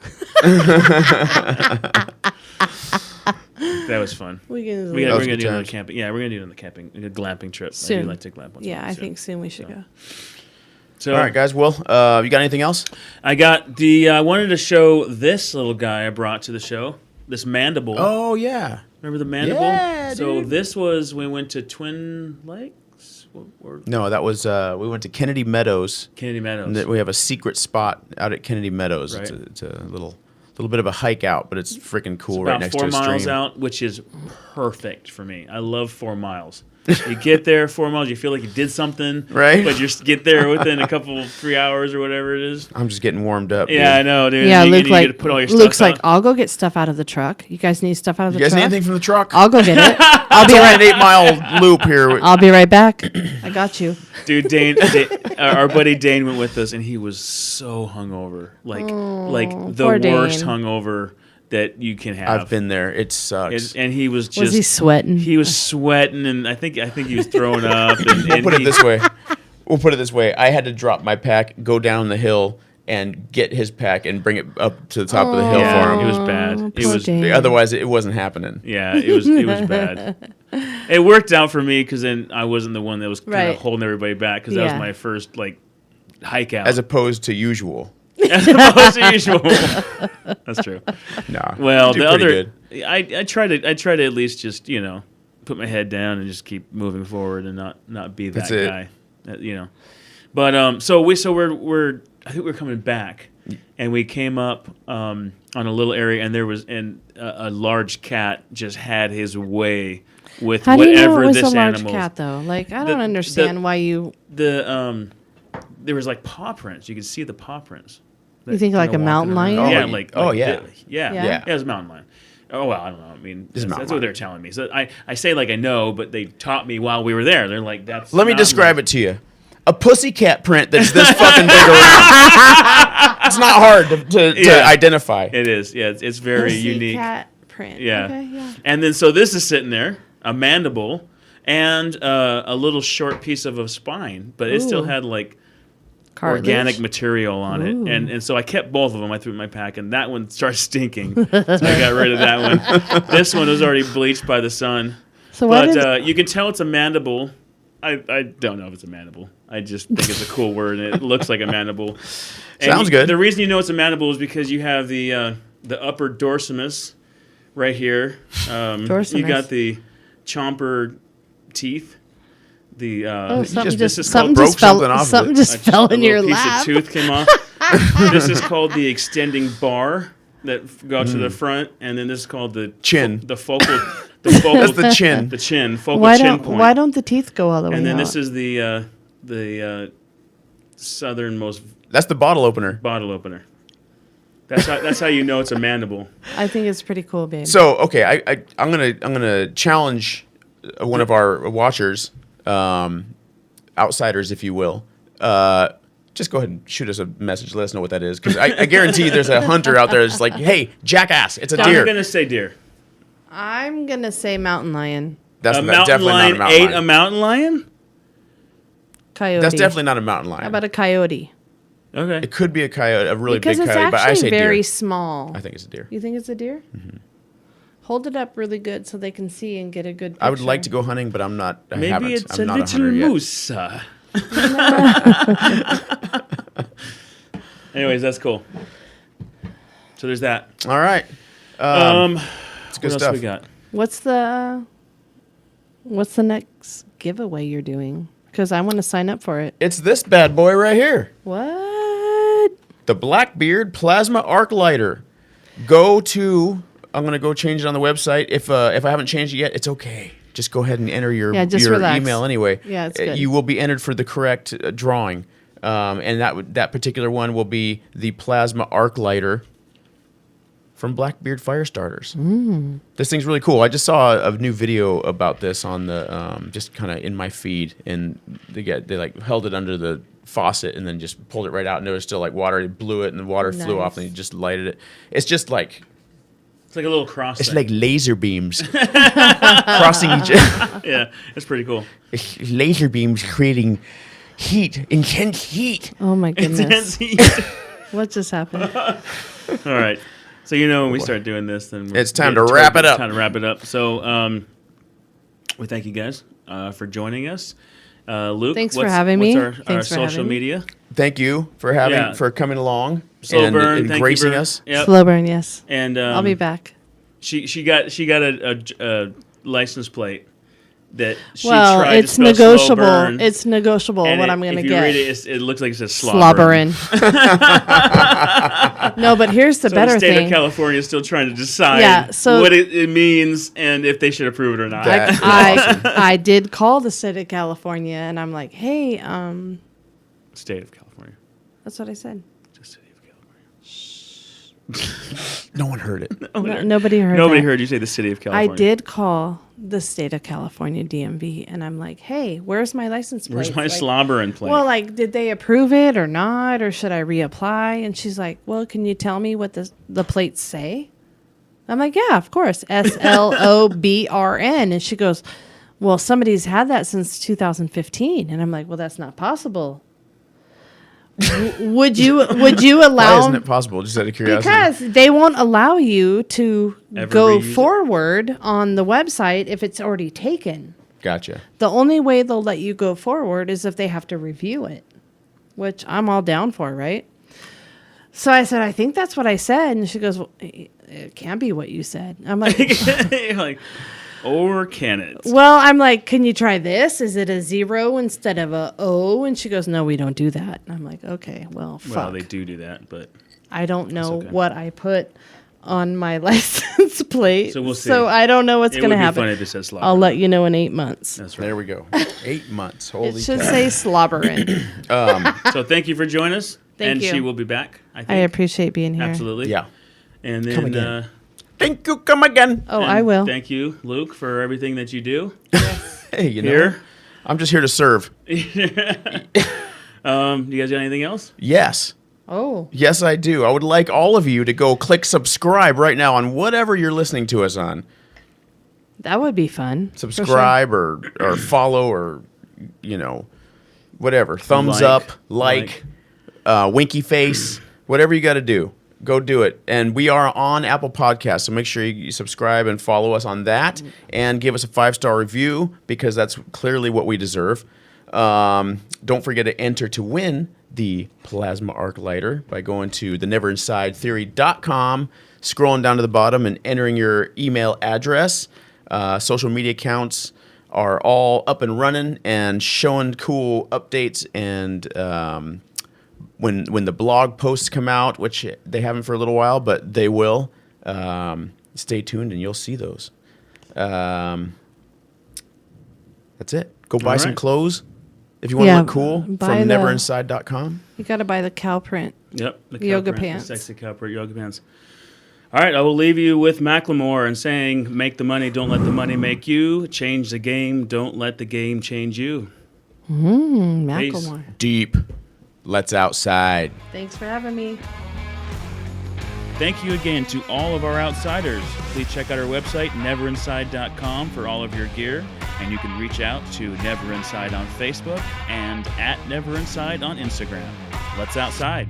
That was fun. We can We're That gonna was do good another times. camping. Yeah, we're gonna do another camping, a glamping trip. I Soon. do like to glamp. once in a yeah, while, I so. think soon we should So. go. So all right, guys. Well, you got anything else? I got the. I wanted to show this little guy I brought to the show. This mandible. Oh yeah. Remember the mandible? Yeah, So dude. this was we went to Twin Lakes or No, that was we went to Kennedy Meadows. Kennedy Meadows. And we have a secret spot out at Kennedy Meadows. Right. It's a little bit of a hike out, but it's freaking cool right About next 4 to a stream. miles out, which is perfect for me. I love 4 miles. You get there 4 miles, you feel like you did something, Right. But you just get there within a couple 3 hours or whatever it is. I'm just getting warmed up. Yeah, I dude. know, dude. Yeah, you, Luke and you like get to put all your Luke's stuff like, out. I'll go get stuff out of the truck. You guys need stuff out of You the guys truck. need anything from the truck? I'll go get it. I'll be It's only right. an 8 mile loop here. I'll be right back. I got you. Dude, our buddy Dane went with us, and he was so hungover, like the poor worst Dane. hungover that you can have. I've been there. It sucks. and he was just Was he sweating? he was sweating, and I think he was throwing up. And, We'll put it this way. We'll put it this way. I had to drop my pack, go down the hill, and get his pack and bring it up to the top of the hill Yeah, for him. it was bad. It poor was Dane. Otherwise, it wasn't happening. yeah, it was bad. It worked out for me because then I wasn't the one that was kind Right. of holding everybody back because that was Yeah. my first like hike out As opposed to usual. as opposed to usual. That's true. Nah. Well, you do the pretty other, good. I try to at least just put my head down and just keep moving forward and not be that That's it. guy, But so we're I think we're coming back, and we came up on a little area, and there was a large cat just had his way with How do you know whatever it was this a large animal. cat though? Like I The- don't understand why you. There was like paw prints. You could see the paw prints. You think Kinda like a walking mountain around. lion? Yeah, Oh, like yeah. yeah. Yeah. Yeah, it was a mountain lion. Oh well, I don't know. I mean, It's a mountain that's what lion. they're telling me. So I say like I know, but they taught me while we were there. They're like, that's. Let me mountain describe lion. it to you. A pussycat print that's this fucking big around. It's not hard to Yeah. identify. It is. Yeah, it's very Pussy unique. cat print. Yeah. Okay, yeah. And then so this is sitting there, a mandible, and a little short piece of a spine, but it still Ooh. had like Cartilage. organic material on Ooh. it, and so I kept both of them. I threw it in my pack, and that one started stinking, so I got rid of that one. This one was already bleached by the sun, So why but did you can tell it's a mandible. I don't know if it's a mandible. I just think it's a cool word, and it looks like a mandible. And Sounds good. The reason you know it's a mandible is because you have the upper dorsimus right here. You Dorsimus. got the chomper teeth. The something this just is something called just fell something off of something it. just fell in your a little lap. piece of tooth came off. This is called the extending bar that goes to the front, and then this is called the Chin. The focal. The focal. That's the chin. The chin. Focal Why chin don't point. why don't the teeth go all the way And then out? this is the southernmost That's the bottle opener. bottle opener. That's how you know it's a mandible. I think it's pretty cool, babe. So okay, I'm gonna challenge one of our watchers, outsiders, if you will. Just go ahead and shoot us a message. Let us know what that is, because I guarantee there's a hunter out there that's like, "Hey, jackass, it's a I'm deer." gonna say deer. I'm gonna say mountain lion, That's A not- mountain definitely lion not a mountain ate a lion. mountain lion. coyote. That's definitely not a mountain lion. How about a coyote? Okay. It could be a coyote, a really Because big it's coyote, but I actually say very deer. small. I think it's a deer. You think it's a deer? Mm-hmm. Hold it up really good so they can see and get a good picture. I would like to go hunting, but I'm not. I Maybe haven't. it's I'm a not little hunter yet. moose. Anyways, that's cool. So there's that. All right. It's What good else stuff. we got? What's the next giveaway you're doing? Because I want to sign up for it. It's this bad boy right here. What? The Blackbeard Plasma Arc Lighter. Go to. I'm gonna go change it on the website. If I haven't changed it yet, it's okay. Just go ahead and enter your just relax. email anyway. Yeah, it's good. You will be entered for the correct drawing, and that particular one will be the Plasma Arc Lighter from Blackbeard Firestarters. This thing's really cool. I just saw a new video about this on the just kind of in my feed, and they like held it under the faucet and then just pulled it right out, and there was still like water. He blew it, and the water flew off, and he just lighted it. It's just like It's like a little cross. it's thing. like laser beams crossing each. Yeah, it's pretty cool. Laser beams creating heat, intense heat. Oh my goodness. Intense heat. What just happened? All right. So when we start doing this, then It's time to wrap it up. Time to wrap it up. So we thank you guys for joining us. Luke, Thanks for having me. What's our Thanks for social having me. media? Thank you for for coming along Sloburn, and thank gracing you for, us. Yep. Sloburn, yes. And I'll be back. She got a license plate that she Well, tried it's to spell negotiable. Sloburn, It's negotiable and what I'm going to if you get. read it, it looks like it says Sloburn. No, but here's the So better the state thing. of California is still trying to decide so- what it means and if they should approve it or not. That- I did call the state of California, and I'm like, hey, State of California. that's what I said. Just State of California. No one heard it. Nobody heard Nobody that. heard you say the City of I California. did call the state of California DMV, and I'm like, hey, where's my license plate? Where's my slobbering plate? Well, like, did they approve it or not, or should I reapply? And she's like, well, can you tell me what the plates say? I'm like, yeah, of course, SLOBRN. And she goes, well, somebody's had that since 2015. And I'm like, well, that's not possible. Would you allow? Why isn't it possible? Just out of curiosity. Because they won't allow you to Ever go reuse it? forward on the website if it's already taken. Gotcha. The only way they'll let you go forward is if they have to review it, which I'm all down for, right? So I said, I think that's what I said. And she goes, well, it can't be what you said. I'm like, You're like, or can it? well, I'm like, can you try this? Is it a 0 instead of a O? And she goes, no, we don't do that. And I'm like, okay, well, fuck. Well, they do that, but I don't know okay. what I put on my license plate. So we'll see. So I don't know what's it going would to be happen. funny if it says slobber. I'll let you know in 8 months. That's right. There we go. 8 months. Holy It should cow. say slobbering. So thank you for joining us. Thank and you. she will be back, I think. I appreciate being here. Absolutely. Yeah. And Come then again. Thank you. Come again. Oh, and I will. Thank you, Luke, for everything that you do Hey, you know, here. I'm just here to serve. Do you guys got anything else? Yes. Oh, Yes, I do. I would like all of you to go click subscribe right now on whatever you're listening to us on. that would be fun. For sure. Subscribe or follow or, whatever. Thumbs up, like. Winky face, whatever you got to do. Go do it. And we are on Apple Podcasts, so make sure you subscribe and follow us on that and give us a 5-star review because that's clearly what we deserve. Don't forget to enter to win the Plasma Arc Lighter by going to theneverinsidetheory.com, scrolling down to the bottom and entering your email address. Social media accounts are all up and running and showing cool updates and when the blog posts come out, which they haven't for a little while, but they will, stay tuned and you'll see those. That's it. Go buy All some right. clothes if you want to Yeah, look cool buy from the- neverinside.com. You got to buy the cow print. Yep. The Yoga cow print, pants. The sexy cow print yoga pants. All right, I will leave you with Macklemore and saying, make the money, don't let the money make you. Change the game, don't let the game change you. Macklemore. Deep. Let's outside. Thanks for having me. Thank you again to all of our outsiders. Please check out our website, neverinside.com, for all of your gear. And you can reach out to Neverinside on Facebook and at Neverinside on Instagram. Let's outside.